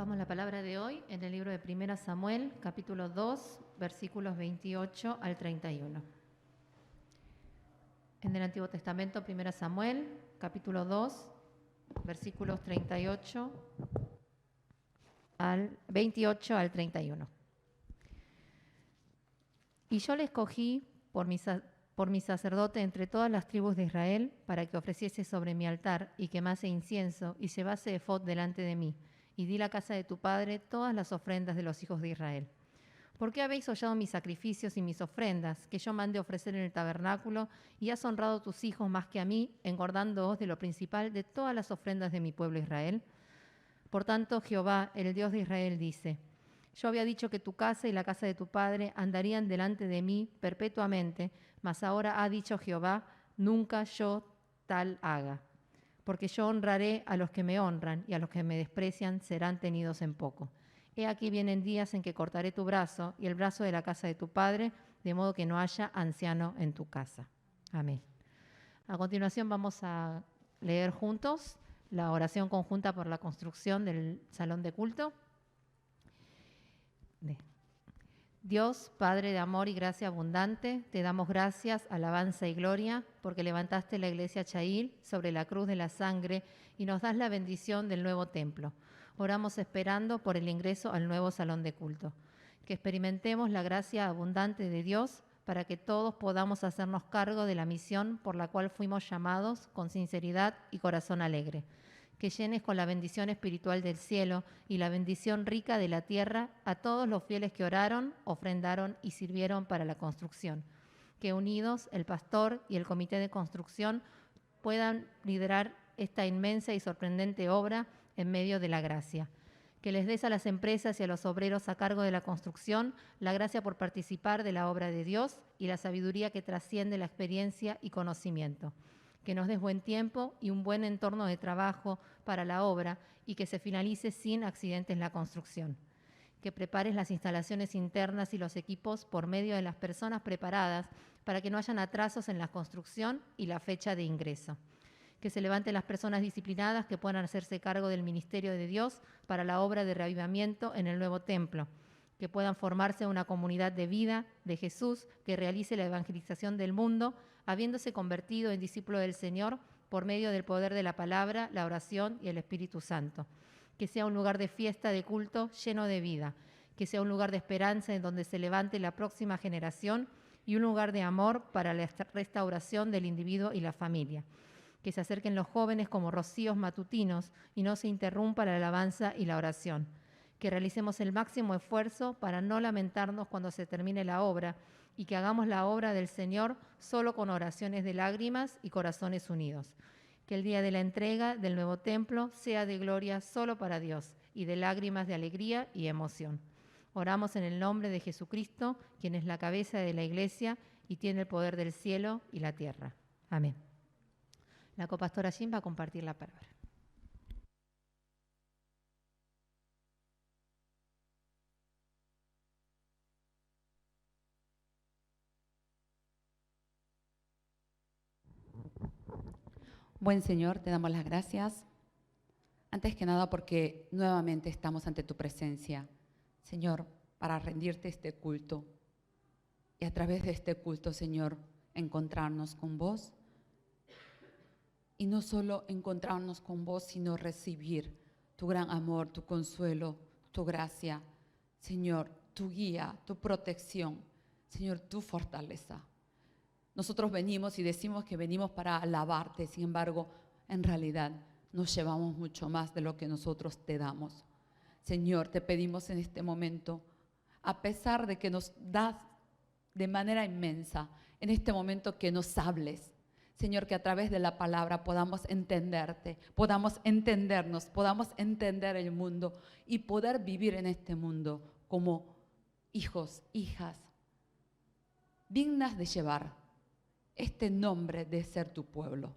Buscamos la palabra de hoy en el libro de 1 Samuel, capítulo 2, versículos 28 al 31. En el Antiguo Testamento, 1 Samuel, capítulo 2, versículos 28 al 31. Y yo le escogí por mi sacerdote entre todas las tribus de Israel, para que ofreciese sobre mi altar y quemase incienso y llevase efod delante de mí. Y di la casa de tu padre todas las ofrendas de los hijos de Israel. ¿Por qué habéis hollado mis sacrificios y mis ofrendas, que yo mandé ofrecer en el tabernáculo, y has honrado a tus hijos más que a mí, engordándoos de lo principal de todas las ofrendas de mi pueblo Israel? Por tanto, Jehová, el Dios de Israel, dice: yo había dicho que tu casa y la casa de tu padre andarían delante de mí perpetuamente, mas ahora ha dicho Jehová: nunca yo tal haga. Porque yo honraré a los que me honran, y a los que me desprecian serán tenidos en poco. He aquí vienen días en que cortaré tu brazo y el brazo de la casa de tu padre, de modo que no haya anciano en tu casa. Amén. A continuación vamos a leer juntos la oración conjunta por la construcción del salón de culto. Dios, Padre de amor y gracia abundante, te damos gracias, alabanza y gloria, porque levantaste la iglesia Chail sobre la cruz de la sangre y nos das la bendición del nuevo templo. Oramos esperando por el ingreso al nuevo salón de culto. Que experimentemos la gracia abundante de Dios para que todos podamos hacernos cargo de la misión por la cual fuimos llamados con sinceridad y corazón alegre. Que llenes con la bendición espiritual del cielo y la bendición rica de la tierra a todos los fieles que oraron, ofrendaron y sirvieron para la construcción. Que unidos el pastor y el comité de construcción puedan liderar esta inmensa y sorprendente obra en medio de la gracia. Que les des a las empresas y a los obreros a cargo de la construcción la gracia por participar de la obra de Dios y la sabiduría que trasciende la experiencia y conocimiento. Que nos des buen tiempo y un buen entorno de trabajo para la obra y que se finalice sin accidentes la construcción. Que prepares las instalaciones internas y los equipos por medio de las personas preparadas para que no hayan atrasos en la construcción y la fecha de ingreso. Que se levanten las personas disciplinadas que puedan hacerse cargo del ministerio de Dios para la obra de reavivamiento en el nuevo templo. Que puedan formarse una comunidad de vida de Jesús que realice la evangelización del mundo, habiéndose convertido en discípulo del Señor por medio del poder de la palabra, la oración y el Espíritu Santo. Que sea un lugar de fiesta, de culto, lleno de vida. Que sea un lugar de esperanza en donde se levante la próxima generación y un lugar de amor para la restauración del individuo y la familia. Que se acerquen los jóvenes como rocíos matutinos y no se interrumpa la alabanza y la oración. Que realicemos el máximo esfuerzo para no lamentarnos cuando se termine la obra y que hagamos la obra del Señor solo con oraciones de lágrimas y corazones unidos. Que el día de la entrega del nuevo templo sea de gloria solo para Dios y de lágrimas de alegría y emoción. Oramos en el nombre de Jesucristo, quien es la cabeza de la iglesia y tiene el poder del cielo y la tierra. Amén. La copastora Jim va a compartir la palabra. Buen Señor, te damos las gracias, antes que nada porque nuevamente estamos ante tu presencia, Señor, para rendirte este culto y a través de este culto, Señor, encontrarnos con vos y no solo encontrarnos con vos, sino recibir tu gran amor, tu consuelo, tu gracia, Señor, tu guía, tu protección, Señor, tu fortaleza. Nosotros venimos y decimos que venimos para alabarte, sin embargo, en realidad nos llevamos mucho más de lo que nosotros te damos. Señor, te pedimos en este momento, a pesar de que nos das de manera inmensa, en este momento que nos hables, Señor, que a través de la palabra podamos entenderte, podamos entendernos, podamos entender el mundo y poder vivir en este mundo como hijos, hijas, dignas de llevar este nombre de ser tu pueblo.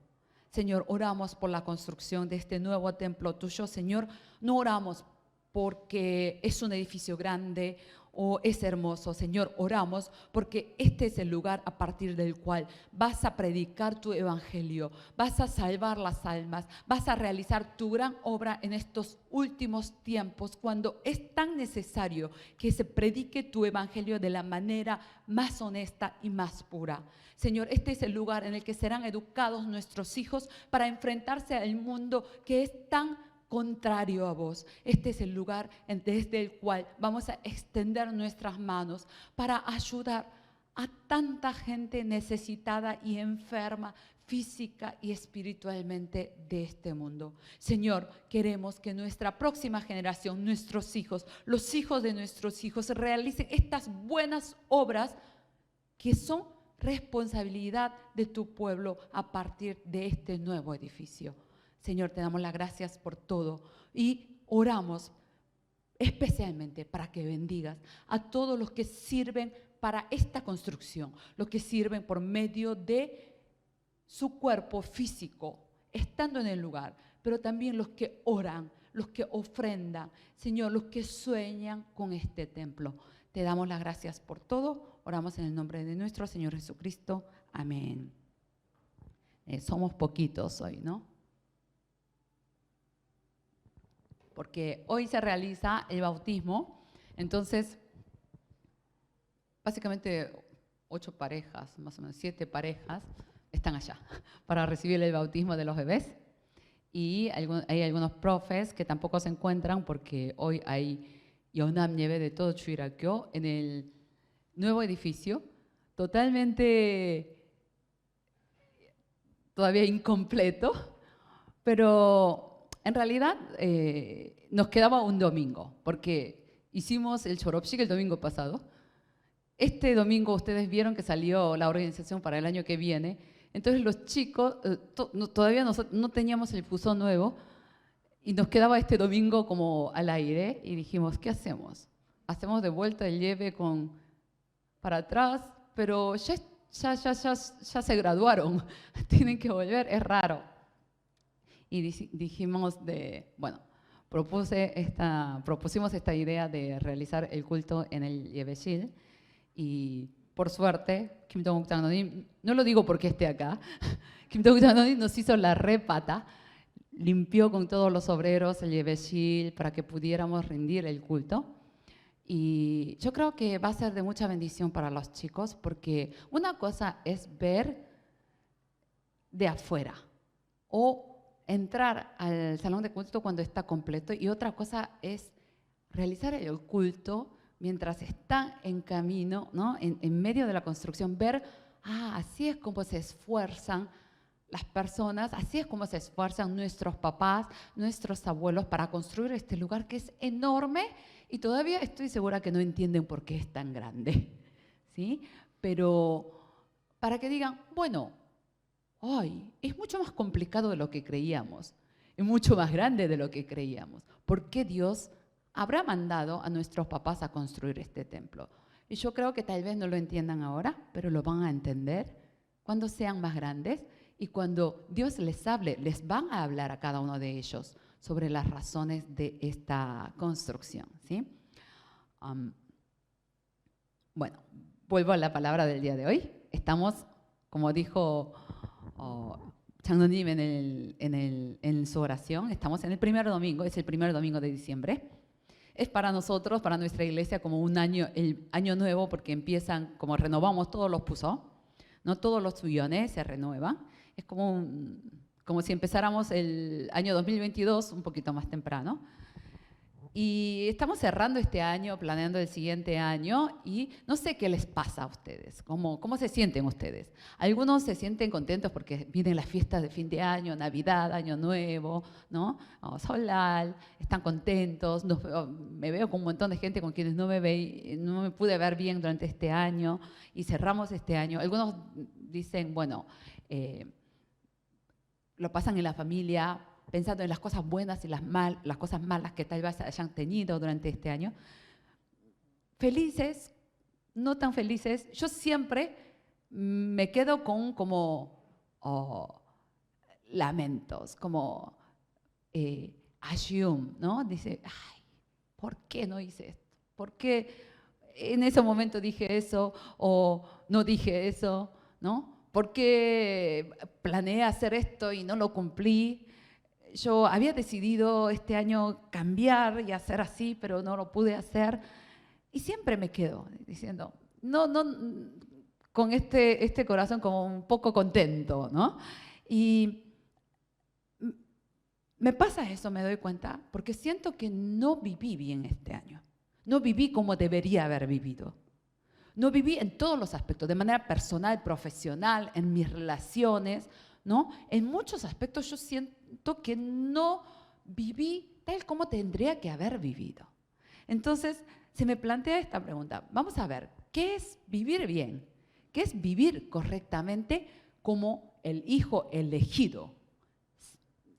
Señor, oramos por la construcción de este nuevo templo tuyo. Señor, no oramos porque es un edificio grande o es hermoso. Señor, oramos porque este es el lugar a partir del cual vas a predicar tu evangelio, vas a salvar las almas, vas a realizar tu gran obra en estos últimos tiempos, cuando es tan necesario que se predique tu evangelio de la manera más honesta y más pura. Señor, este es el lugar en el que serán educados nuestros hijos para enfrentarse al mundo que es tan contrario a vos. Este es el lugar desde el cual vamos a extender nuestras manos para ayudar a tanta gente necesitada y enferma física y espiritualmente de este mundo. Señor, queremos que nuestra próxima generación, nuestros hijos, los hijos de nuestros hijos, realicen estas buenas obras que son responsabilidad de tu pueblo a partir de este nuevo edificio. Señor, te damos las gracias por todo y oramos especialmente para que bendigas a todos los que sirven para esta construcción, los que sirven por medio de su cuerpo físico, estando en el lugar, pero también los que oran, los que ofrendan, Señor, los que sueñan con este templo. Te damos las gracias por todo, oramos en el nombre de nuestro Señor Jesucristo. Amén. Somos poquitos hoy, ¿no? Porque hoy se realiza el bautismo, entonces básicamente 8 parejas, más o menos 7 parejas, están allá para recibir el bautismo de los bebés. Y hay algunos profes que tampoco se encuentran porque hoy hay Yonam Nieve de todo Chuirakyo en el nuevo edificio, totalmente todavía incompleto, pero en realidad nos quedaba un domingo, porque hicimos el Choropshik el domingo pasado. Este domingo ustedes vieron que salió la organización para el año que viene. Entonces los chicos, todavía no teníamos el fusón nuevo y nos quedaba este domingo como al aire y dijimos, ¿qué hacemos? Hacemos de vuelta el lleve para atrás, pero ya se graduaron, tienen que volver, es raro. Y dijimos propusimos esta idea de realizar el culto en el Yeveshil y por suerte, Kim Dong-uk Tangnonim, no lo digo porque esté acá, Kim Dong-uk Tangnonim nos hizo la repata, limpió con todos los obreros el Yeveshil para que pudiéramos rendir el culto. Y yo creo que va a ser de mucha bendición para los chicos porque una cosa es ver de afuera o entrar al salón de culto cuando está completo y otra cosa es realizar el culto mientras están en camino, ¿no? En medio de la construcción, ver, así es como se esfuerzan las personas, así es como se esfuerzan nuestros papás, nuestros abuelos para construir este lugar que es enorme y todavía estoy segura que no entienden por qué es tan grande, ¿sí? Pero para que digan, bueno, hoy es mucho más complicado de lo que creíamos, es mucho más grande de lo que creíamos. ¿Por qué Dios habrá mandado a nuestros papás a construir este templo? Y yo creo que tal vez no lo entiendan ahora, pero lo van a entender cuando sean más grandes y cuando Dios les hable, les van a hablar a cada uno de ellos sobre las razones de esta construcción, ¿sí? Bueno, vuelvo a la palabra del día de hoy. Estamos, como dijo Changnonim en su oración, estamos en el primer domingo, es el primer domingo de diciembre. Es para nosotros, para nuestra iglesia, como un año, el año nuevo, porque empiezan, como renovamos todos los pusó, no todos los suyones se renuevan. Es como si empezáramos el año 2022 un poquito más temprano. Y estamos cerrando este año, planeando el siguiente año y no sé qué les pasa a ustedes, cómo se sienten ustedes. Algunos se sienten contentos porque vienen las fiestas de fin de año, Navidad, Año Nuevo, ¿no? Solal, están contentos. Me veo con un montón de gente con quienes no me pude ver bien durante este año y cerramos este año. Algunos dicen, bueno, lo pasan en la familia, pensando en las cosas buenas y las cosas malas que tal vez hayan tenido durante este año. Felices, no tan felices. Yo siempre me quedo con como lamentos, como assume, ¿no? Dice, ay, ¿por qué no hice esto? ¿Por qué en ese momento dije eso o no dije eso? ¿No? ¿Por qué planeé hacer esto y no lo cumplí? Yo había decidido este año cambiar y hacer así, pero no lo pude hacer. Y siempre me quedo diciendo, no, con este corazón como un poco contento, ¿no? Y me pasa eso, me doy cuenta, porque siento que no viví bien este año. No viví como debería haber vivido. No viví en todos los aspectos, de manera personal, profesional, en mis relaciones, ¿no? En muchos aspectos yo siento que no viví tal como tendría que haber vivido. Entonces, se me plantea esta pregunta. Vamos a ver, ¿qué es vivir bien? ¿Qué es vivir correctamente como el hijo elegido?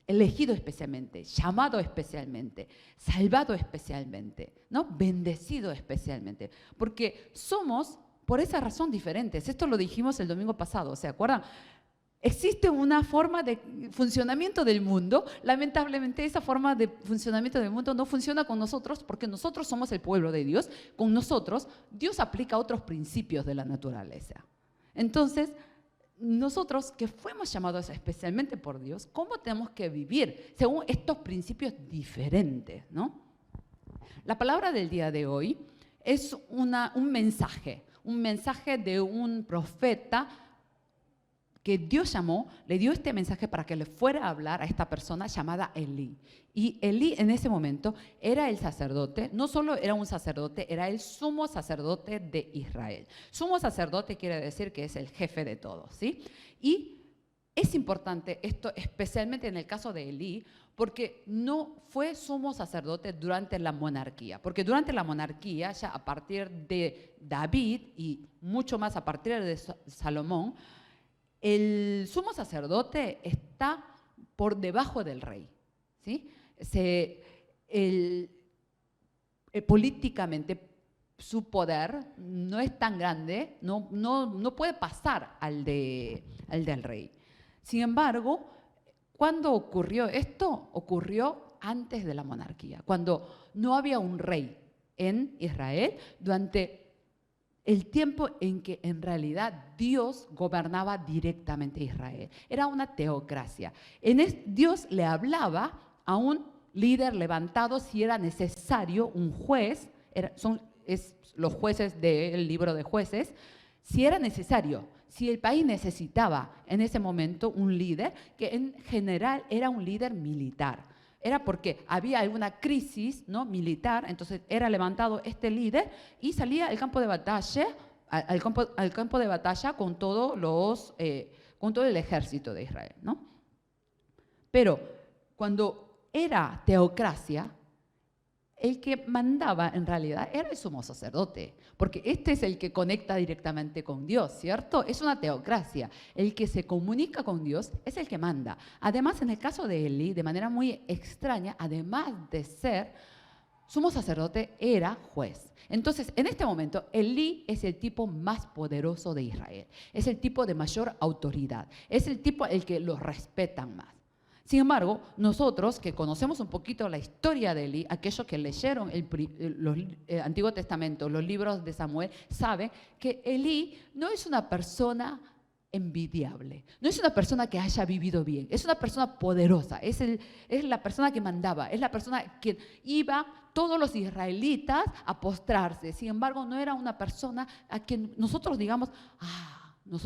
Elegido especialmente, llamado especialmente, salvado especialmente, ¿no? Bendecido especialmente. Porque somos, por esa razón, diferentes. Esto lo dijimos el domingo pasado, ¿se acuerdan? Existe una forma de funcionamiento del mundo. Lamentablemente, esa forma de funcionamiento del mundo no funciona con nosotros porque nosotros somos el pueblo de Dios. Con nosotros, Dios aplica otros principios de la naturaleza. Entonces, nosotros que fuimos llamados especialmente por Dios, ¿cómo tenemos que vivir según estos principios diferentes, ¿no? La palabra del día de hoy es un mensaje de un profeta que Dios llamó, le dio este mensaje para que le fuera a hablar a esta persona llamada Elí. Y Elí en ese momento era el sacerdote, no solo era un sacerdote, era el sumo sacerdote de Israel. Sumo sacerdote quiere decir que es el jefe de todos, ¿sí? Y es importante esto, especialmente en el caso de Elí, porque no fue sumo sacerdote durante la monarquía, porque durante la monarquía, ya a partir de David y mucho más a partir de Salomón, el sumo sacerdote está por debajo del rey, ¿sí? Políticamente su poder no es tan grande, no puede pasar al del rey. Sin embargo, ¿cuándo ocurrió esto? Ocurrió antes de la monarquía, cuando no había un rey en Israel durante el tiempo en que en realidad Dios gobernaba directamente Israel. Era una teocracia. Dios le hablaba a un líder levantado si era necesario, un juez, son los jueces del libro de Jueces, si era necesario, si el país necesitaba en ese momento un líder, que en general era un líder militar. Era porque había alguna crisis, ¿no?, militar, entonces era levantado este líder y salía al campo de batalla, al campo de batalla con todo el ejército de Israel, ¿no? Pero cuando era teocracia, el que mandaba en realidad era el sumo sacerdote, porque este es el que conecta directamente con Dios, ¿cierto? Es una teocracia. El que se comunica con Dios es el que manda. Además, en el caso de Elí, de manera muy extraña, además de ser sumo sacerdote, era juez. Entonces, en este momento, Elí es el tipo más poderoso de Israel. Es el tipo de mayor autoridad. Es el tipo el que los respetan más. Sin embargo, nosotros que conocemos un poquito la historia de Elí, aquellos que leyeron el Antiguo Testamento, los libros de Samuel, saben que Elí no es una persona envidiable, no es una persona que haya vivido bien, es una persona poderosa, es la persona que mandaba, es la persona que iba todos los israelitas a postrarse. Sin embargo, no era una persona a quien nosotros digamos,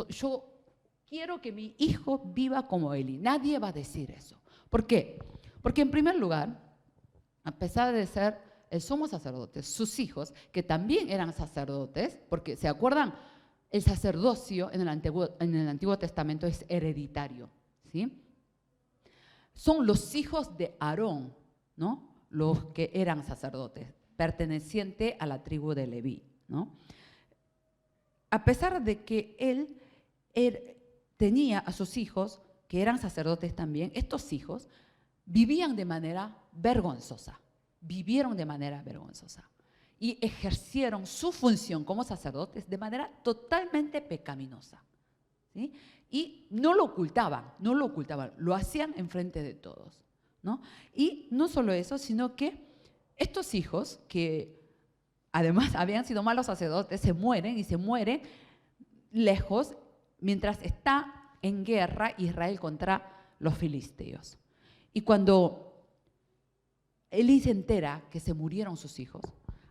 yo quiero que mi hijo viva como Elí. Nadie va a decir eso. ¿Por qué? Porque en primer lugar, a pesar de ser el sumo sacerdote, sus hijos, que también eran sacerdotes, porque ¿se acuerdan? El sacerdocio en el Antiguo Testamento es hereditario, ¿sí? Son los hijos de Aarón, ¿no?, los que eran sacerdotes, pertenecientes a la tribu de Leví, ¿no? A pesar de que él tenía a sus hijos, que eran sacerdotes también, estos hijos vivían de manera vergonzosa, vivieron de manera vergonzosa y ejercieron su función como sacerdotes de manera totalmente pecaminosa, ¿sí? Y no lo ocultaban, lo hacían enfrente de todos, ¿no? Y no solo eso, sino que estos hijos que además habían sido malos sacerdotes se mueren y se mueren lejos mientras está en guerra Israel contra los filisteos. Y cuando Elí se entera que se murieron sus hijos,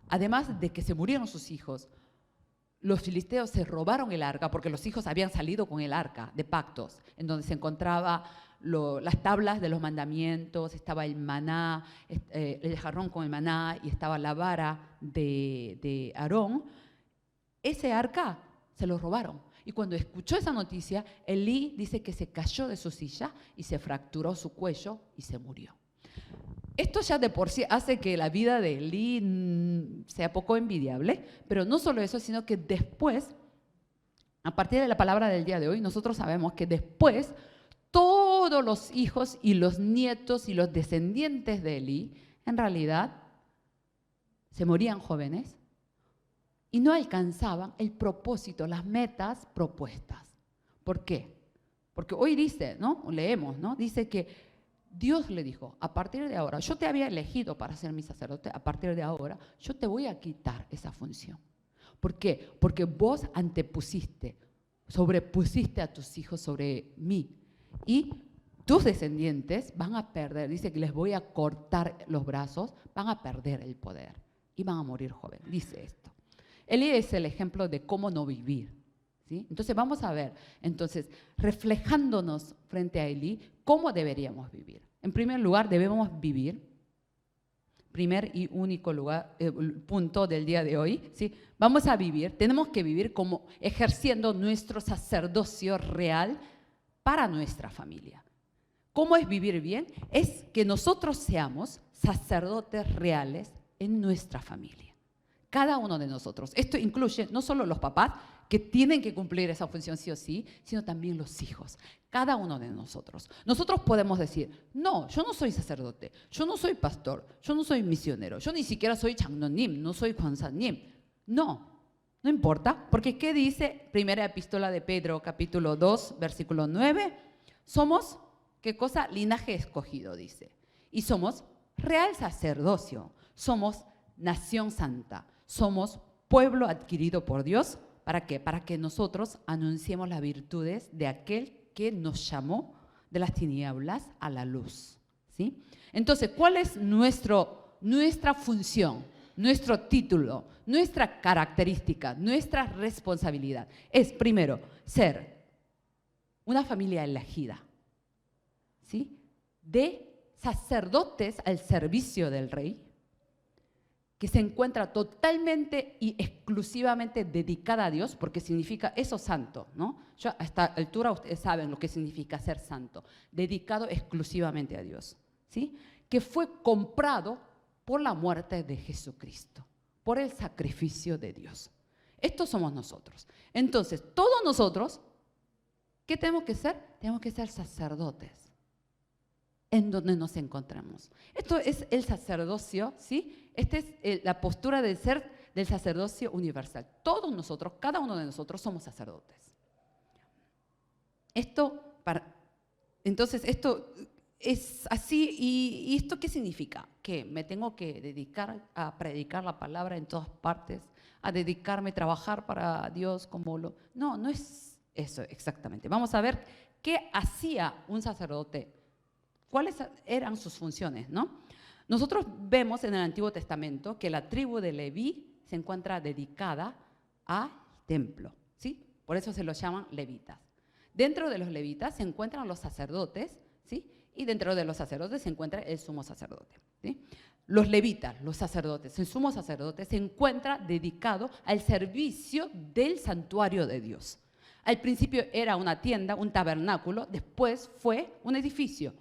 además de que se murieron sus hijos, los filisteos se robaron el arca porque los hijos habían salido con el arca de pactos, en donde se encontraba las tablas de los mandamientos, estaba el maná, el jarrón con el maná y estaba la vara de Aarón. Ese arca se lo robaron. Y cuando escuchó esa noticia, Elí dice que se cayó de su silla y se fracturó su cuello y se murió. Esto ya de por sí hace que la vida de Elí sea poco envidiable, pero no solo eso, sino que después, a partir de la palabra del día de hoy, nosotros sabemos que después todos los hijos y los nietos y los descendientes de Elí, en realidad, se morían jóvenes y no alcanzaban el propósito, las metas propuestas. ¿Por qué? Porque hoy dice, ¿no? Leemos, ¿no? Dice que Dios le dijo, a partir de ahora, yo te había elegido para ser mi sacerdote, a partir de ahora yo te voy a quitar esa función. ¿Por qué? Porque vos sobrepusiste a tus hijos sobre mí y tus descendientes van a perder, dice que les voy a cortar los brazos, van a perder el poder y van a morir jóvenes, dice esto. Elí es el ejemplo de cómo no vivir, ¿sí? Entonces vamos a ver, reflejándonos frente a Elí, cómo deberíamos vivir. En primer lugar, debemos vivir, primer y único punto del día de hoy, ¿sí? Vamos a vivir, tenemos que vivir como ejerciendo nuestro sacerdocio real para nuestra familia. ¿Cómo es vivir bien? Es que nosotros seamos sacerdotes reales en nuestra familia. Cada uno de nosotros. Esto incluye no solo los papás, que tienen que cumplir esa función sí o sí, sino también los hijos. Cada uno de nosotros. Nosotros podemos decir, no, yo no soy sacerdote, yo no soy pastor, yo no soy misionero, yo ni siquiera soy 장로님, no soy 권사님. No importa, porque ¿qué dice Primera Epístola de Pedro, capítulo 2, versículo 9? Somos, ¿qué cosa? Linaje escogido, dice. Y somos real sacerdocio, somos nación santa, somos pueblo adquirido por Dios. ¿Para qué? Para que nosotros anunciemos las virtudes de aquel que nos llamó de las tinieblas a la luz, ¿sí? Entonces, ¿cuál es nuestra función, nuestro título, nuestra característica, nuestra responsabilidad? Es, primero, ser una familia elegida, ¿sí? De sacerdotes al servicio del rey, que se encuentra totalmente y exclusivamente dedicada a Dios, porque significa eso santo, ¿no? Ya a esta altura ustedes saben lo que significa ser santo, dedicado exclusivamente a Dios, ¿sí? Que fue comprado por la muerte de Jesucristo, por el sacrificio de Dios. Estos somos nosotros. Entonces, todos nosotros, ¿qué tenemos que ser? Tenemos que ser sacerdotes en donde nos encontramos. Esto es el sacerdocio, ¿sí? Esta es la postura del sacerdocio universal. Todos nosotros, cada uno de nosotros somos sacerdotes. Entonces, esto es así. ¿Y esto qué significa? Que me tengo que dedicar a predicar la palabra en todas partes, a dedicarme a trabajar para Dios como lo... No es eso exactamente. Vamos a ver qué hacía un sacerdote. ¿Cuáles eran sus funciones, no? Nosotros vemos en el Antiguo Testamento que la tribu de Leví se encuentra dedicada al templo, ¿sí? Por eso se los llaman levitas. Dentro de los levitas se encuentran los sacerdotes, ¿sí? Y dentro de los sacerdotes se encuentra el sumo sacerdote, ¿sí? Los levitas, los sacerdotes, el sumo sacerdote se encuentra dedicado al servicio del santuario de Dios. Al principio era una tienda, un tabernáculo, después fue un edificio,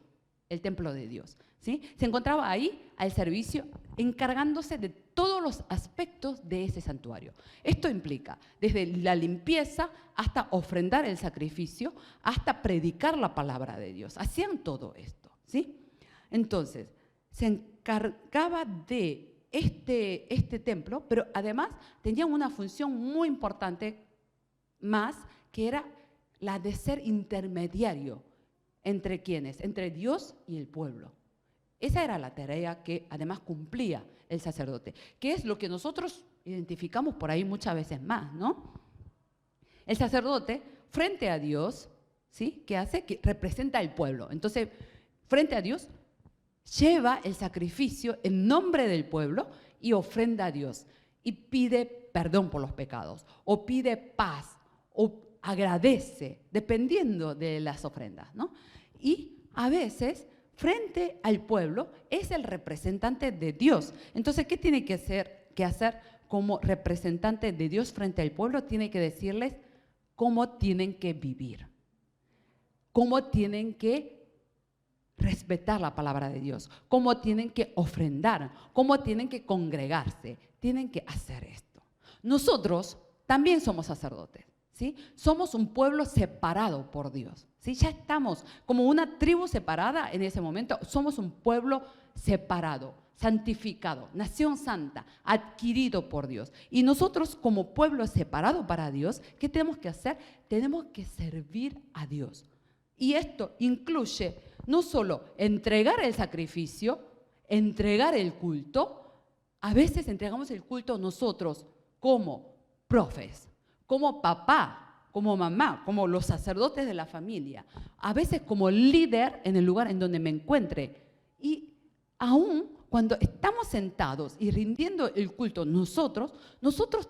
el templo de Dios, ¿sí? Se encontraba ahí al servicio, encargándose de todos los aspectos de ese santuario. Esto implica desde la limpieza hasta ofrendar el sacrificio, hasta predicar la palabra de Dios. Hacían todo esto, ¿sí? Entonces, se encargaba de este templo, pero además tenían una función muy importante más, que era la de ser intermediario. ¿Entre quiénes? Entre Dios y el pueblo. Esa era la tarea que además cumplía el sacerdote, que es lo que nosotros identificamos por ahí muchas veces más, ¿no? El sacerdote, frente a Dios, ¿sí? ¿Qué hace? Que representa al pueblo. Entonces, frente a Dios, lleva el sacrificio en nombre del pueblo y ofrenda a Dios. Y pide perdón por los pecados, o pide paz, o agradece, dependiendo de las ofrendas, ¿no? Y a veces, frente al pueblo, es el representante de Dios. Entonces, ¿qué tiene que hacer como representante de Dios frente al pueblo? Tiene que decirles cómo tienen que vivir, cómo tienen que respetar la palabra de Dios, cómo tienen que ofrendar, cómo tienen que congregarse, tienen que hacer esto. Nosotros también somos sacerdotes, ¿sí? Somos un pueblo separado por Dios, ¿sí? Ya estamos como una tribu separada en ese momento, somos un pueblo separado, santificado, nación santa, adquirido por Dios. Y nosotros como pueblo separado para Dios, ¿qué tenemos que hacer? Tenemos que servir a Dios. Y esto incluye no solo entregar el sacrificio, entregar el culto. A veces entregamos el culto nosotros como profes, como papá, como mamá, como los sacerdotes de la familia. A veces como líder en el lugar en donde me encuentre. Y aún cuando estamos sentados y rindiendo el culto nosotros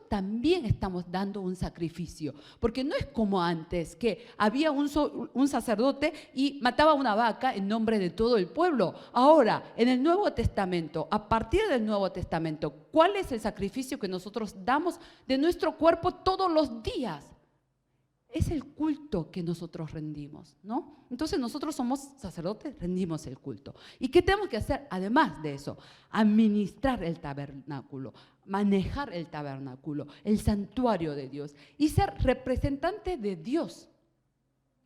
también estamos dando un sacrificio. Porque no es como antes, que había un sacerdote y mataba una vaca en nombre de todo el pueblo. Ahora, en el Nuevo Testamento, a partir del Nuevo Testamento, ¿cuál es el sacrificio que nosotros damos de nuestro cuerpo todos los días? Es el culto que nosotros rendimos, ¿no? Entonces nosotros somos sacerdotes, rendimos el culto. ¿Y qué tenemos que hacer además de eso? Administrar el tabernáculo, manejar el tabernáculo, el santuario de Dios y ser representante de Dios.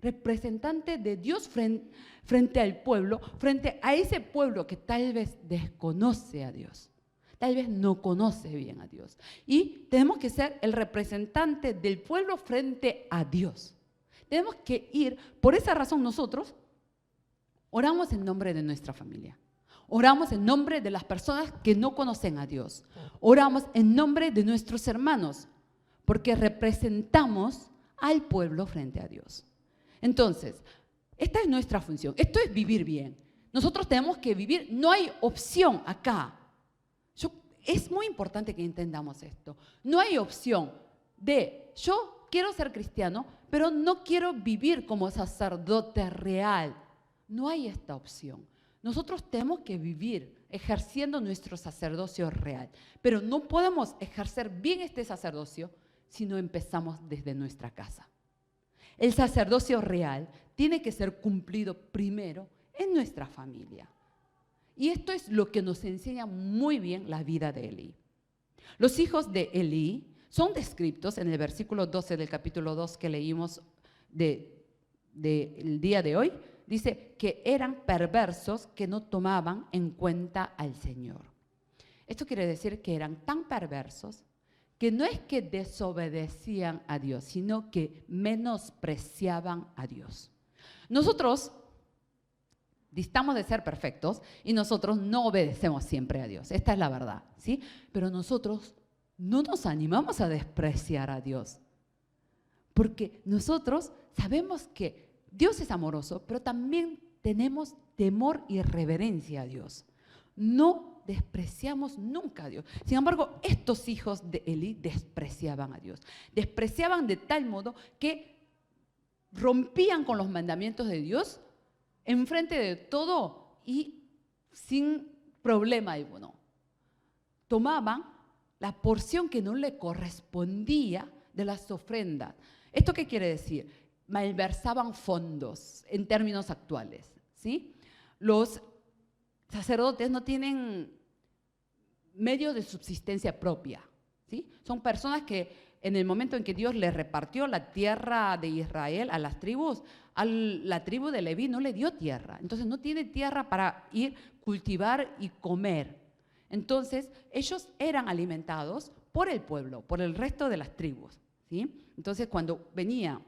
Representante de Dios frente al pueblo, frente a ese pueblo que tal vez desconoce a Dios. Tal vez no conoce bien a Dios. Y tenemos que ser el representante del pueblo frente a Dios. Tenemos que ir, por esa razón nosotros oramos en nombre de nuestra familia. Oramos en nombre de las personas que no conocen a Dios. Oramos en nombre de nuestros hermanos, porque representamos al pueblo frente a Dios. Entonces, esta es nuestra función. Esto es vivir bien. Nosotros tenemos que vivir, no hay opción acá. Es muy importante que entendamos esto. No hay opción de yo quiero ser cristiano, pero no quiero vivir como sacerdote real. No hay esta opción. Nosotros tenemos que vivir ejerciendo nuestro sacerdocio real, pero no podemos ejercer bien este sacerdocio si no empezamos desde nuestra casa. El sacerdocio real tiene que ser cumplido primero en nuestra familia. Y esto es lo que nos enseña muy bien la vida de Elí. Los hijos de Elí son descritos en el versículo 12 del capítulo 2 que leímos del día de hoy. Dice que eran perversos que no tomaban en cuenta al Señor. Esto quiere decir que eran tan perversos que no es que desobedecían a Dios, sino que menospreciaban a Dios. Nosotros distamos de ser perfectos y nosotros no obedecemos siempre a Dios. Esta es la verdad, ¿sí? Pero nosotros no nos animamos a despreciar a Dios. Porque nosotros sabemos que Dios es amoroso, pero también tenemos temor y reverencia a Dios. No despreciamos nunca a Dios. Sin embargo, estos hijos de Elí despreciaban a Dios. Despreciaban de tal modo que rompían con los mandamientos de Dios enfrente de todo y sin problema alguno. Tomaban la porción que no le correspondía de las ofrendas. ¿Esto qué quiere decir? Malversaban fondos en términos actuales, ¿sí? Los sacerdotes no tienen medios de subsistencia propia, ¿sí? Son personas que en el momento en que Dios les repartió la tierra de Israel a las tribus, a la tribu de Leví no le dio tierra. Entonces no tiene tierra para ir, cultivar y comer. Entonces ellos eran alimentados por el pueblo, por el resto de las tribus, ¿sí? Entonces cuando venía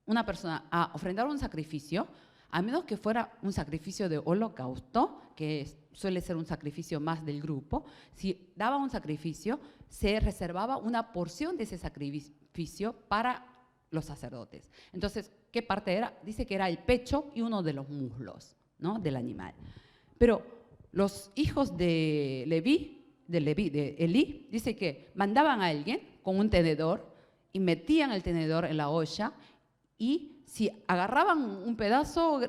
una persona a ofrendar un sacrificio, a menos que fuera un sacrificio de holocausto, que suele ser un sacrificio más del grupo, si daba un sacrificio, se reservaba una porción de ese sacrificio para los sacerdotes. Entonces, ¿qué parte era? Dice que era el pecho y uno de los muslos, ¿no?, del animal. Pero los hijos de Elí, dice que mandaban a alguien con un tenedor y metían el tenedor en la olla, y si agarraban un pedazo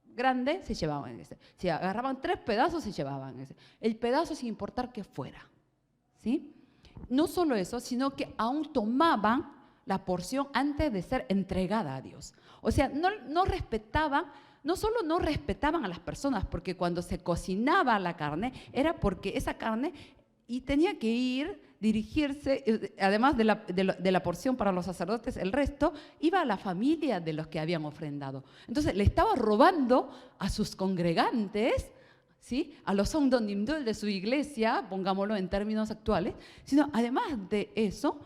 grande, se llevaban ese. Si agarraban 3 pedazos, se llevaban ese. El pedazo sin importar que fuera, ¿sí? No solo eso, sino que aún tomaban la porción antes de ser entregada a Dios. O sea, no respetaban, no solo no respetaban a las personas, porque cuando se cocinaba la carne, era porque esa carne y tenía que dirigirse, además de la porción para los sacerdotes, el resto iba a la familia de los que habían ofrendado. Entonces le estaba robando a sus congregantes, ¿sí?, a los Songdonimdol de su iglesia, pongámoslo en términos actuales, sino además de eso,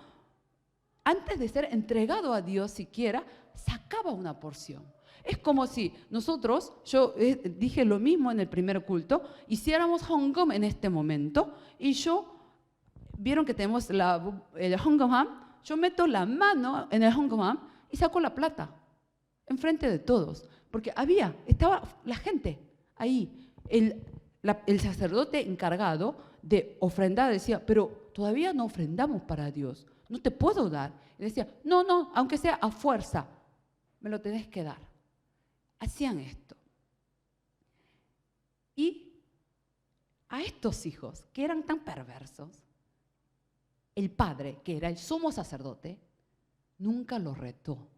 antes de ser entregado a Dios siquiera, sacaba una porción. Es como si nosotros, yo dije lo mismo en el primer culto, hiciéramos Hongom en este momento, y vieron que tenemos el Hongomam, yo meto la mano en el Hongomam y saco la plata, enfrente de todos, porque estaba la gente ahí. El sacerdote encargado de ofrendar decía, pero todavía no ofrendamos para Dios, no te puedo dar. Y decía, no, aunque sea a fuerza, me lo tenés que dar. Hacían esto. Y a estos hijos que eran tan perversos, el padre, que era el sumo sacerdote, nunca los retó,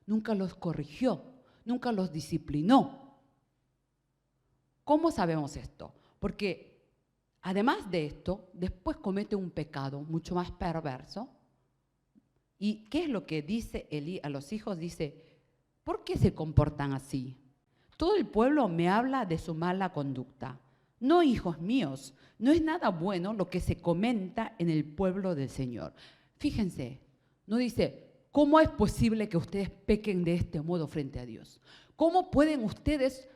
nunca los corrigió, nunca los disciplinó. ¿Cómo sabemos esto? Porque además de esto, después comete un pecado mucho más perverso. ¿Y qué es lo que dice Elí a los hijos? Dice, ¿por qué se comportan así? Todo el pueblo me habla de su mala conducta. No, hijos míos, no es nada bueno lo que se comenta en el pueblo del Señor. Fíjense, no dice, ¿cómo es posible que ustedes pequen de este modo frente a Dios? ¿Cómo pueden ustedes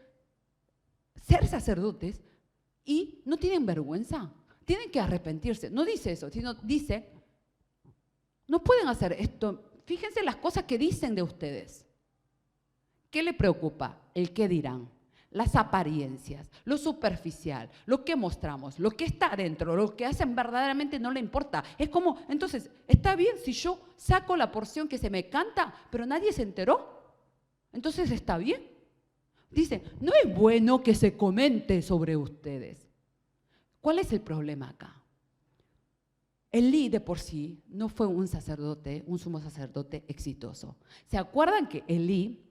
ser sacerdotes y no tienen vergüenza? Tienen que arrepentirse. No dice eso, sino dice, no pueden hacer esto. Fíjense las cosas que dicen de ustedes. ¿Qué le preocupa? El qué dirán, las apariencias, lo superficial, lo que mostramos, lo que está adentro, lo que hacen verdaderamente no le importa. Es como, entonces, ¿está bien si yo saco la porción que se me canta, pero nadie se enteró? Entonces, ¿está bien? Dice, no es bueno que se comente sobre ustedes. ¿Cuál es el problema acá? Elí de por sí no fue un sacerdote, un sumo sacerdote exitoso. ¿Se acuerdan que Elí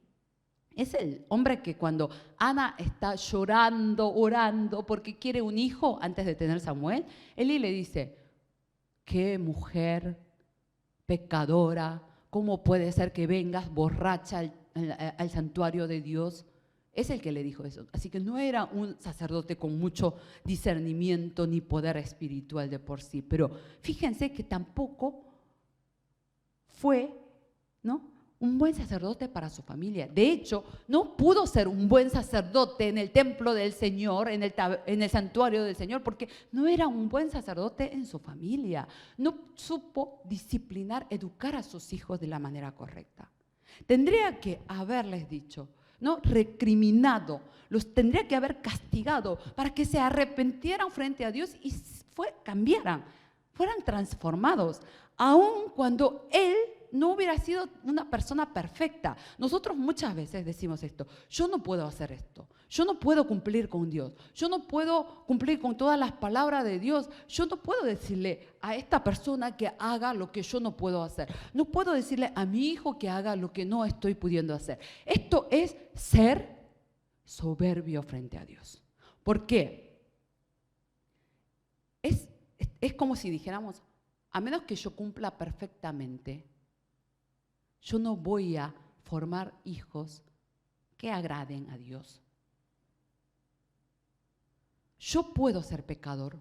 es el hombre que cuando Ana está llorando, orando porque quiere un hijo antes de tener Samuel, Elí le dice, qué mujer pecadora, ¿cómo puede ser que vengas borracha al santuario de Dios? Es el que le dijo eso. Así que no era un sacerdote con mucho discernimiento ni poder espiritual de por sí. Pero fíjense que tampoco fue, ¿no?, un buen sacerdote para su familia. De hecho, no pudo ser un buen sacerdote en el templo del Señor, en el santuario del Señor, porque no era un buen sacerdote en su familia. No supo disciplinar, educar a sus hijos de la manera correcta. Tendría que haberles dicho, ¿no?, recriminado, los tendría que haber castigado para que se arrepintieran frente a Dios y cambiaran, fueran transformados, aun cuando Él no hubiera sido una persona perfecta. Nosotros muchas veces decimos esto, yo no puedo hacer esto, yo no puedo cumplir con Dios, yo no puedo cumplir con todas las palabras de Dios, yo no puedo decirle a esta persona que haga lo que yo no puedo hacer, no puedo decirle a mi hijo que haga lo que no estoy pudiendo hacer. Esto es ser soberbio frente a Dios. ¿Por qué? Es como si dijéramos, a menos que yo cumpla perfectamente, yo no voy a formar hijos que agraden a Dios. Yo puedo ser pecador,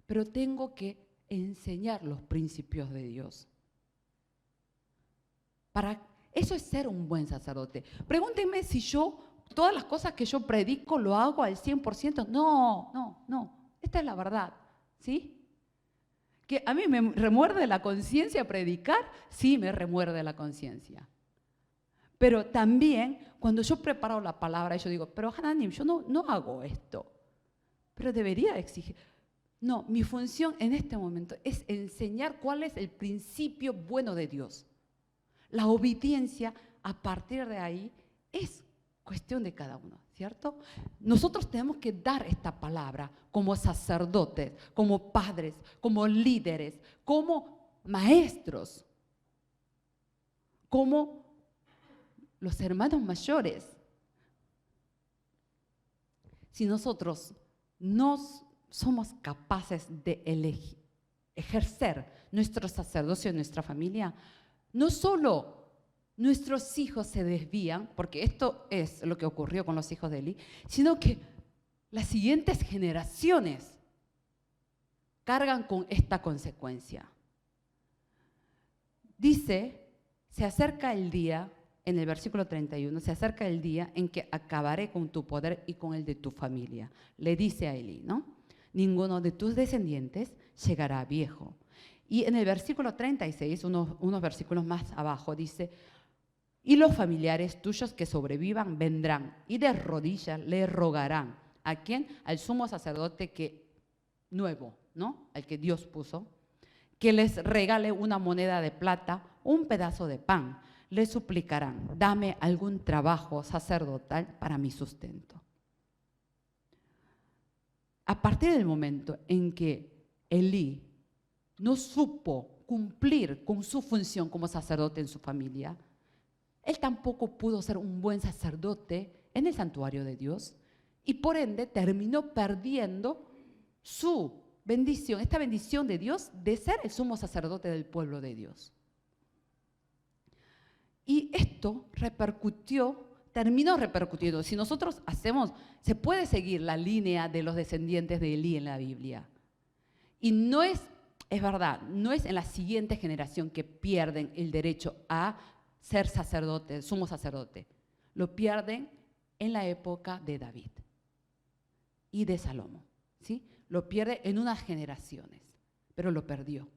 pero tengo que enseñar los principios de Dios. Eso es ser un buen sacerdote. Pregúntenme si todas las cosas que yo predico lo hago al 100%. No. Esta es la verdad, ¿sí? Que a mí me remuerde la conciencia predicar, sí me remuerde la conciencia. Pero también cuando yo preparo la palabra, yo digo, pero Hananim, yo no hago esto. Pero debería exigir. No, mi función en este momento es enseñar cuál es el principio bueno de Dios. La obediencia a partir de ahí es cuestión de cada uno, ¿cierto? Nosotros tenemos que dar esta palabra como sacerdotes, como padres, como líderes, como maestros, como los hermanos mayores. Si nosotros no somos capaces de ejercer nuestro sacerdocio en nuestra familia, no solo nuestros hijos se desvían, porque esto es lo que ocurrió con los hijos de Elí, sino que las siguientes generaciones cargan con esta consecuencia. Dice, se acerca el día, en el versículo 31, se acerca el día en que acabaré con tu poder y con el de tu familia. Le dice a Elí, ¿no? Ninguno de tus descendientes llegará viejo. Y en el versículo 36, unos versículos más abajo, dice, y los familiares tuyos que sobrevivan vendrán y de rodillas le rogarán. ¿A quién? Al sumo sacerdote nuevo, ¿no? Al que Dios puso, que les regale una moneda de plata, un pedazo de pan. Le suplicarán, dame algún trabajo sacerdotal para mi sustento. A partir del momento en que Elí no supo cumplir con su función como sacerdote en su familia, él tampoco pudo ser un buen sacerdote en el santuario de Dios y por ende terminó perdiendo su bendición, esta bendición de Dios de ser el sumo sacerdote del pueblo de Dios. Y esto terminó repercutiendo. Si nosotros se puede seguir la línea de los descendientes de Elí en la Biblia. Y no es verdad, no es en la siguiente generación que pierden el derecho a ser sacerdote, sumo sacerdote. Lo pierden en la época de David y de Salomón, ¿sí? Lo pierde en unas generaciones, pero lo perdió.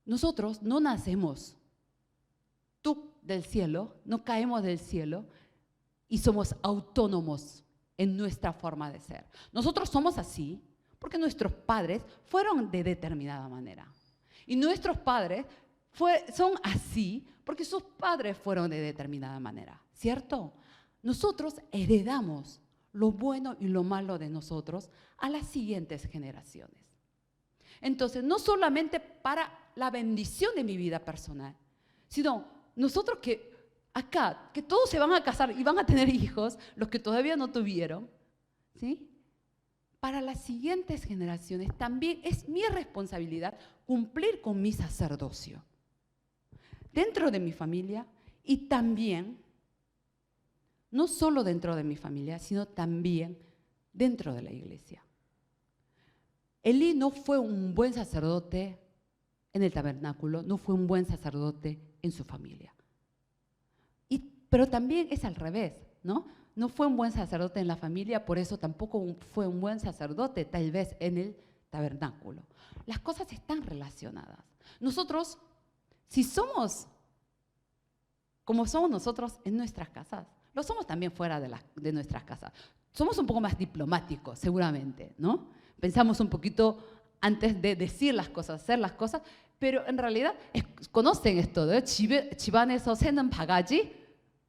Nosotros no nacemos del cielo, no caemos del cielo y somos autónomos en nuestra forma de ser. Nosotros somos así porque nuestros padres fueron de determinada manera. Y nuestros padres son así porque sus padres fueron de determinada manera, ¿cierto? Nosotros heredamos lo bueno y lo malo de nosotros a las siguientes generaciones. Entonces, no solamente para la bendición de mi vida personal, sino nosotros que todos se van a casar y van a tener hijos, los que todavía no tuvieron, ¿sí? Para las siguientes generaciones también es mi responsabilidad cumplir con mi sacerdocio. Dentro de mi familia y también, no solo dentro de mi familia, sino también dentro de la iglesia. Elí no fue un buen sacerdote en el tabernáculo, no fue un buen sacerdote en su familia. Pero también es al revés, ¿no? No fue un buen sacerdote en la familia, por eso tampoco fue un buen sacerdote tal vez en el tabernáculo. Las cosas están relacionadas. Nosotros, si somos como somos nosotros en nuestras casas, lo somos también fuera de nuestras casas. Somos un poco más diplomáticos, seguramente, ¿no? Pensamos un poquito antes de decir las cosas, hacer las cosas, pero en realidad conocen esto de 집안에서 새는 바가지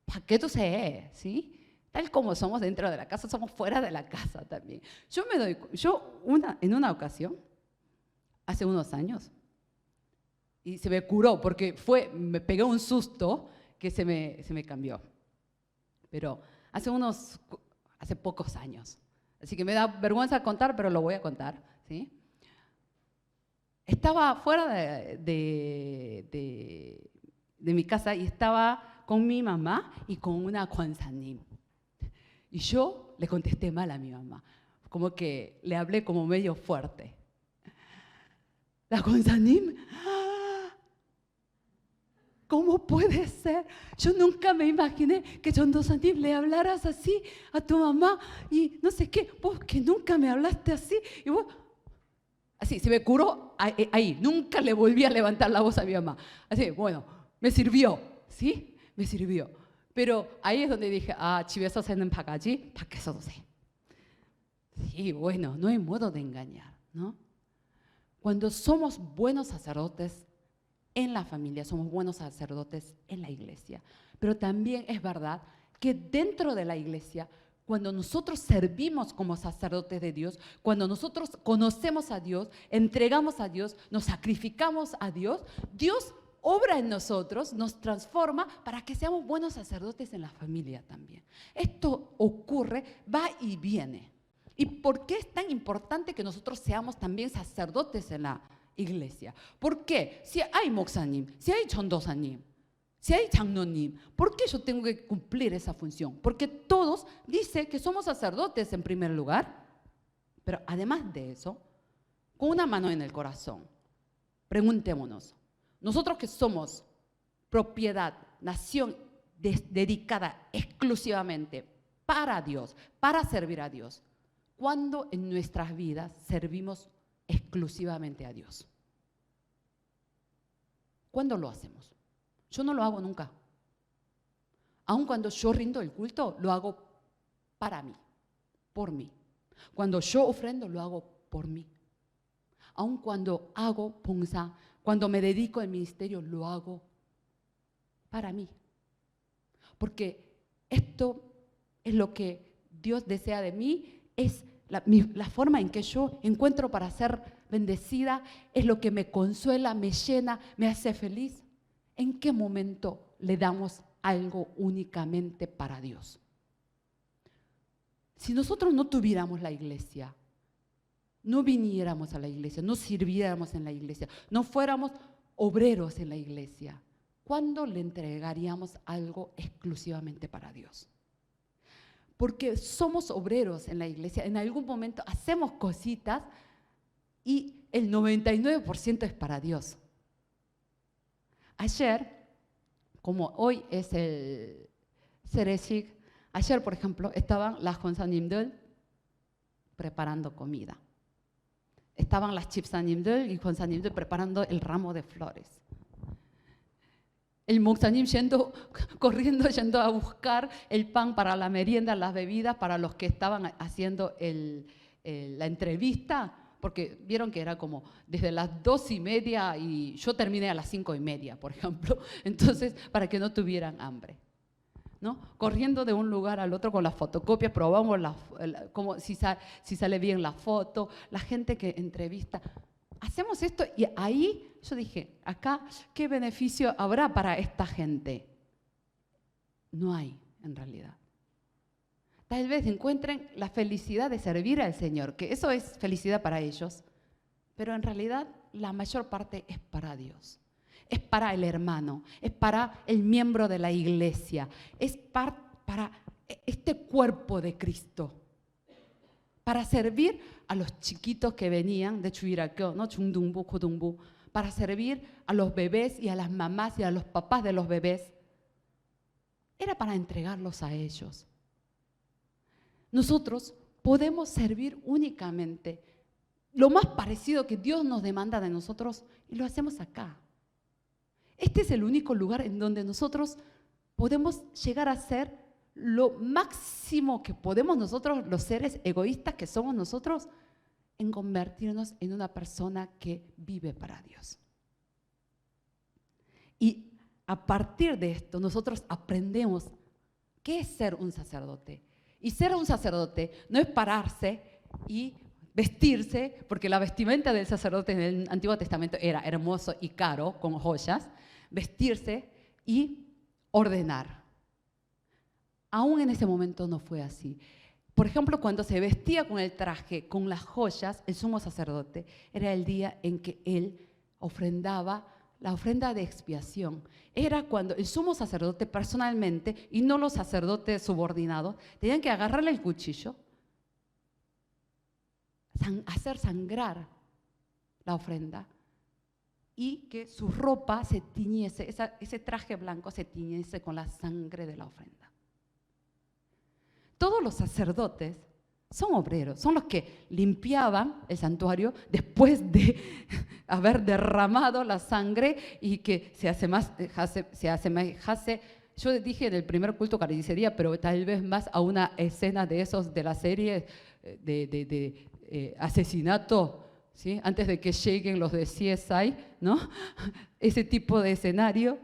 밖에도 새, ¿sí? Tal como somos dentro de la casa, somos fuera de la casa también. En una ocasión, hace unos años, y se me curó porque me pegué un susto que se me cambió. Pero hace pocos años. Así que me da vergüenza contar, pero lo voy a contar, ¿sí? Estaba fuera de mi casa y estaba con mi mamá y con una 권사님. Y yo le contesté mal a mi mamá, como que le hablé como medio fuerte. La 권사님, ¿cómo ¿cómo puede ser? Yo nunca me imaginé que 전도사님 le hablaras así a tu mamá y no sé qué. Vos que nunca me hablaste así. Y vos, así, se me curó ahí. Nunca le volví a levantar la voz a mi mamá. Así, bueno, me sirvió, ¿sí? Me sirvió. Pero ahí es donde dije, 집에서 새는 바가지, 밖에서도 새. Sí, bueno, no hay modo de engañar, ¿no? Cuando somos buenos sacerdotes en la familia, somos buenos sacerdotes en la iglesia. Pero también es verdad que dentro de la iglesia, cuando nosotros servimos como sacerdotes de Dios, cuando nosotros conocemos a Dios, entregamos a Dios, nos sacrificamos a Dios, Dios obra en nosotros, nos transforma para que seamos buenos sacerdotes en la familia también. Esto ocurre, va y viene. ¿Y por qué es tan importante que nosotros seamos también sacerdotes en la iglesia? ¿Por qué? Si hay 목사님, si hay 전도사님, si hay 장로님, ¿por qué yo tengo que cumplir esa función? Porque todos dicen que somos sacerdotes en primer lugar, pero además de eso, con una mano en el corazón, preguntémonos, nosotros que somos propiedad, nación dedicada exclusivamente para Dios, para servir a Dios, ¿cuándo en nuestras vidas servimos exclusivamente a Dios? ¿Cuándo lo hacemos? Yo no lo hago nunca. Aun cuando yo rindo el culto, lo hago para mí, por mí. Cuando yo ofrendo, lo hago por mí. Aun cuando hago 봉사, cuando me dedico al ministerio, lo hago para mí. Porque esto es lo que Dios desea de mí, es la forma en que yo encuentro para ser bendecida, es lo que me consuela, me llena, me hace feliz. ¿En qué momento le damos algo únicamente para Dios? Si nosotros no tuviéramos la iglesia, no viniéramos a la iglesia, no sirviéramos en la iglesia, no fuéramos obreros en la iglesia, ¿cuándo le entregaríamos algo exclusivamente para Dios? Porque somos obreros en la iglesia, en algún momento hacemos cositas y el 99% es para Dios. Ayer, como hoy es el Sereshik, ayer, por ejemplo, estaban las 권사님들 preparando comida. Estaban las 집사님들 y 권사님들 preparando el ramo de flores. El 목사님 corriendo, yendo a buscar el pan para la merienda, las bebidas para los que estaban haciendo la entrevista, porque vieron que era como desde las 2:30 y yo terminé a las 5:30, por ejemplo, entonces para que no tuvieran hambre, ¿no? Corriendo de un lugar al otro con las fotocopias, probamos como si sale bien la foto, la gente que entrevista. Hacemos esto y ahí yo dije, acá, ¿qué beneficio habrá para esta gente? No hay, en realidad. Tal vez encuentren la felicidad de servir al Señor, que eso es felicidad para ellos, pero en realidad la mayor parte es para Dios. Es para el hermano, es para el miembro de la iglesia, es para este cuerpo de Cristo. Para servir a los chiquitos que venían de Chuiraqueo, ¿no? Chungdungbu, Kudungbu, para servir a los bebés y a las mamás y a los papás de los bebés. Era para entregarlos a ellos. Nosotros podemos servir únicamente lo más parecido que Dios nos demanda de nosotros y lo hacemos acá. Este es el único lugar en donde nosotros podemos llegar a ser lo máximo que podemos nosotros, los seres egoístas que somos nosotros, en convertirnos en una persona que vive para Dios. Y a partir de esto nosotros aprendemos qué es ser un sacerdote. Y ser un sacerdote no es pararse y vestirse, porque la vestimenta del sacerdote en el Antiguo Testamento era hermoso y caro, con joyas, vestirse y ordenar. Aún en ese momento no fue así. Por ejemplo, cuando se vestía con el traje, con las joyas, el sumo sacerdote, era el día en que él ofrendaba la ofrenda de expiación. Era cuando el sumo sacerdote personalmente, y no los sacerdotes subordinados, tenían que agarrarle el cuchillo, hacer sangrar la ofrenda y que su ropa se tiñese, ese traje blanco se tiñese con la sangre de la ofrenda. Todos los sacerdotes son obreros, son los que limpiaban el santuario después de haber derramado la sangre y que se asemejase. Yo dije en el primer culto carnicería, pero tal vez más a una escena de esos de la serie de asesinato, ¿sí? Antes de que lleguen los de CSI, ¿no? Ese tipo de escenario.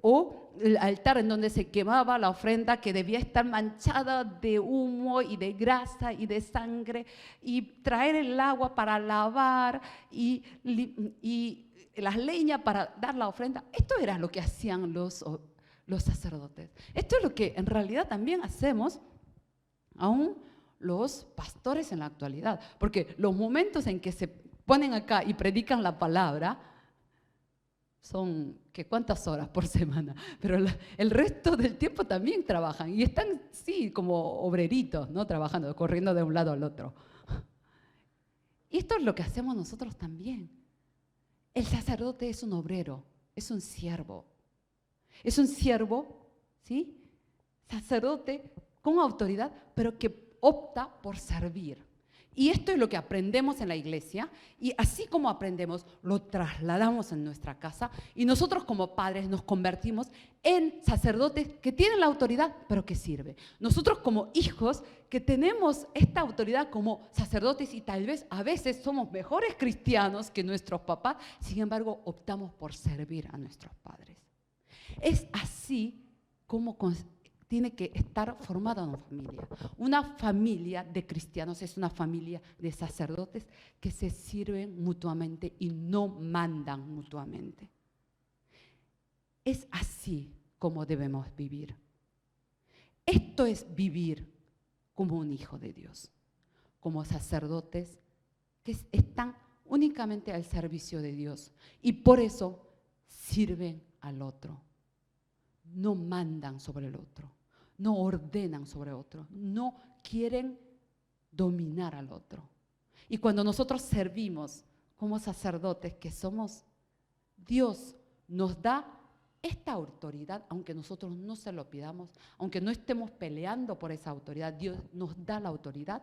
O el altar en donde se quemaba la ofrenda, que debía estar manchada de humo y de grasa y de sangre, y traer el agua para lavar y las leñas para dar la ofrenda. Esto era lo que hacían los sacerdotes. Esto es lo que en realidad también hacemos aún los pastores en la actualidad, porque los momentos en que se ponen acá y predican la palabra son que cuántas horas por semana, pero el resto del tiempo también trabajan y están, sí, como obreritos, ¿no? Trabajando, corriendo de un lado al otro. Y esto es lo que hacemos nosotros también. El sacerdote es un obrero, es un siervo. Es un siervo, ¿sí? Sacerdote con autoridad, pero que opta por servir. Y esto es lo que aprendemos en la iglesia, y así como aprendemos, lo trasladamos en nuestra casa, y nosotros como padres nos convertimos en sacerdotes que tienen la autoridad, pero que sirven. Nosotros como hijos que tenemos esta autoridad como sacerdotes, y tal vez a veces somos mejores cristianos que nuestros papás, sin embargo optamos por servir a nuestros padres. Es así como tiene que estar formada una familia. Una familia de cristianos es una familia de sacerdotes que se sirven mutuamente y no mandan mutuamente. Es así como debemos vivir. Esto es vivir como un hijo de Dios, como sacerdotes que están únicamente al servicio de Dios y por eso sirven al otro. No mandan sobre el otro, no ordenan sobre otro, no quieren dominar al otro. Y cuando nosotros servimos como sacerdotes que somos, Dios nos da esta autoridad, aunque nosotros no se lo pidamos, aunque no estemos peleando por esa autoridad, Dios nos da la autoridad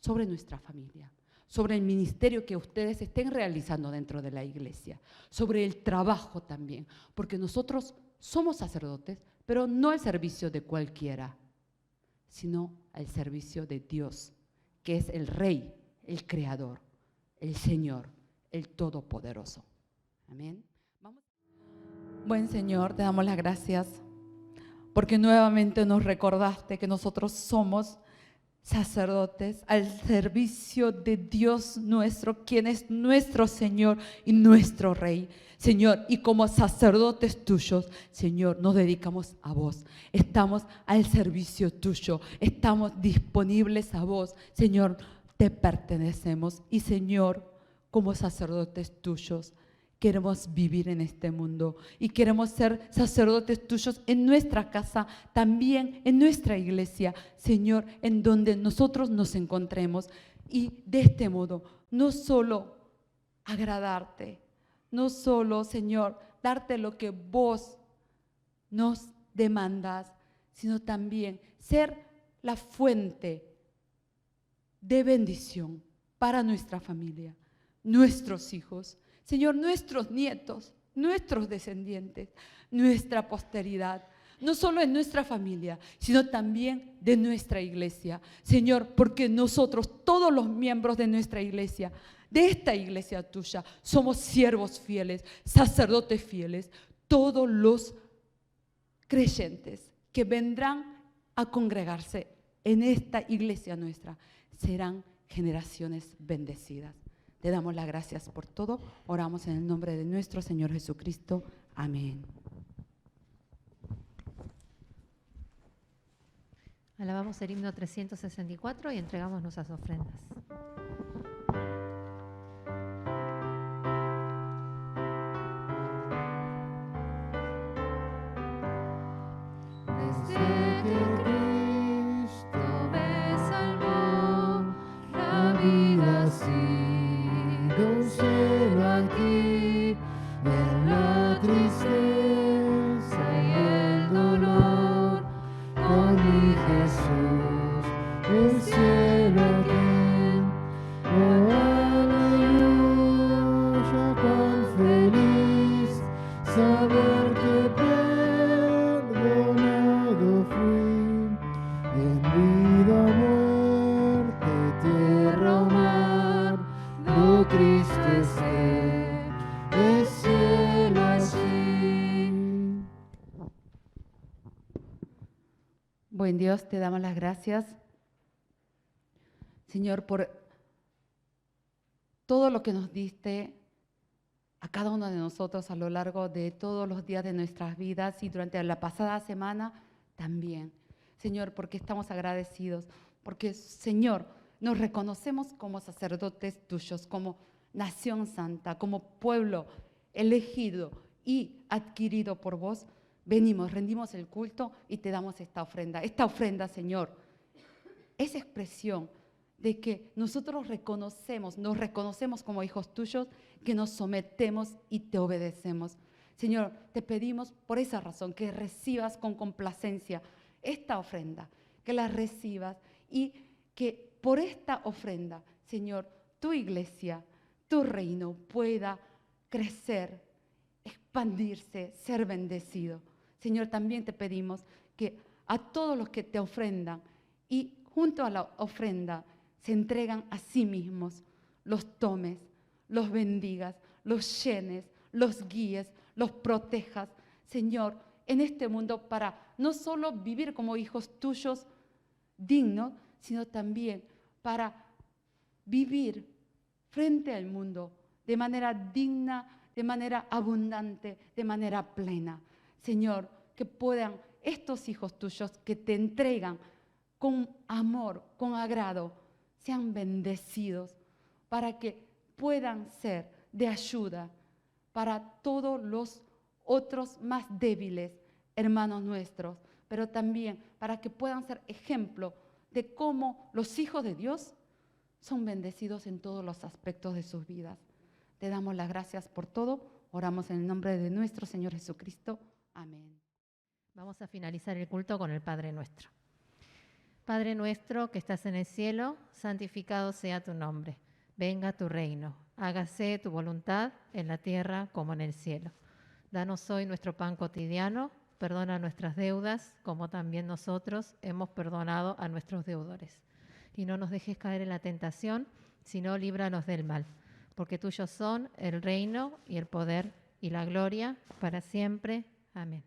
sobre nuestra familia, sobre el ministerio que ustedes estén realizando dentro de la iglesia, sobre el trabajo también, porque nosotros somos sacerdotes, pero no al servicio de cualquiera, sino al servicio de Dios, que es el Rey, el Creador, el Señor, el Todopoderoso. Amén. Buen Señor, te damos las gracias porque nuevamente nos recordaste que nosotros somos sacerdotes al servicio de Dios nuestro, quien es nuestro Señor y nuestro Rey. Señor, y como sacerdotes tuyos, Señor, nos dedicamos a vos. Estamos al servicio tuyo, estamos disponibles a vos. Señor, te pertenecemos y Señor, como sacerdotes tuyos, queremos vivir en este mundo y queremos ser sacerdotes tuyos en nuestra casa, también en nuestra iglesia, Señor, en donde nosotros nos encontremos. Y de este modo, no solo agradarte, no solo, Señor, darte lo que vos nos demandas, sino también ser la fuente de bendición para nuestra familia, nuestros hijos, Señor, nuestros nietos, nuestros descendientes, nuestra posteridad, no solo en nuestra familia, sino también de nuestra iglesia. Señor, porque nosotros, todos los miembros de nuestra iglesia, de esta iglesia tuya, somos siervos fieles, sacerdotes fieles, todos los creyentes que vendrán a congregarse en esta iglesia nuestra serán generaciones bendecidas. Te damos las gracias por todo. Oramos en el nombre de nuestro Señor Jesucristo. Amén. Alabamos el himno 364 y entregamos nuestras ofrendas. Desde que Cristo me salvó, la vida ha sido un cielo aquí, en la tristeza y el dolor, con mi Jesús, el cielo aquí. Oh, aleluya, cuán feliz saber que perdonado fui, en vida, muerte, tierra o mar, do Cristo esté, el cielo allí. Buen Dios, te damos las gracias, Señor, por todo lo que nos diste a cada uno de nosotros a lo largo de todos los días de nuestras vidas y durante la pasada semana también. Señor, porque estamos agradecidos, porque, Señor, nos reconocemos como sacerdotes tuyos, como nación santa, como pueblo elegido y adquirido por vos. Venimos, rendimos el culto y te damos esta ofrenda. Esta ofrenda, Señor, es expresión de que nosotros nos reconocemos como hijos tuyos, que nos sometemos y te obedecemos. Señor, te pedimos por esa razón que recibas con complacencia esta ofrenda, que la recibas y que por esta ofrenda, Señor, tu iglesia, tu reino pueda crecer, expandirse, ser bendecido. Señor, también te pedimos que a todos los que te ofrendan y junto a la ofrenda se entregan a sí mismos, los tomes, los bendigas, los llenes, los guíes, los protejas, Señor, en este mundo para no solo vivir como hijos tuyos dignos, sino también para vivir frente al mundo de manera digna, de manera abundante, de manera plena. Señor, que puedan estos hijos tuyos que te entregan con amor, con agrado, sean bendecidos para que puedan ser de ayuda para todos los otros más débiles hermanos nuestros, pero también para que puedan ser ejemplo de cómo los hijos de Dios son bendecidos en todos los aspectos de sus vidas. Te damos las gracias por todo. Oramos en el nombre de nuestro Señor Jesucristo. Amén. Vamos a finalizar el culto con el Padre Nuestro. Padre nuestro que estás en el cielo, santificado sea tu nombre. Venga tu reino. Hágase tu voluntad en la tierra como en el cielo. Danos hoy nuestro pan cotidiano. Perdona nuestras deudas, como también nosotros hemos perdonado a nuestros deudores. Y no nos dejes caer en la tentación, sino líbranos del mal. Porque tuyos son el reino y el poder y la gloria para siempre. Amén.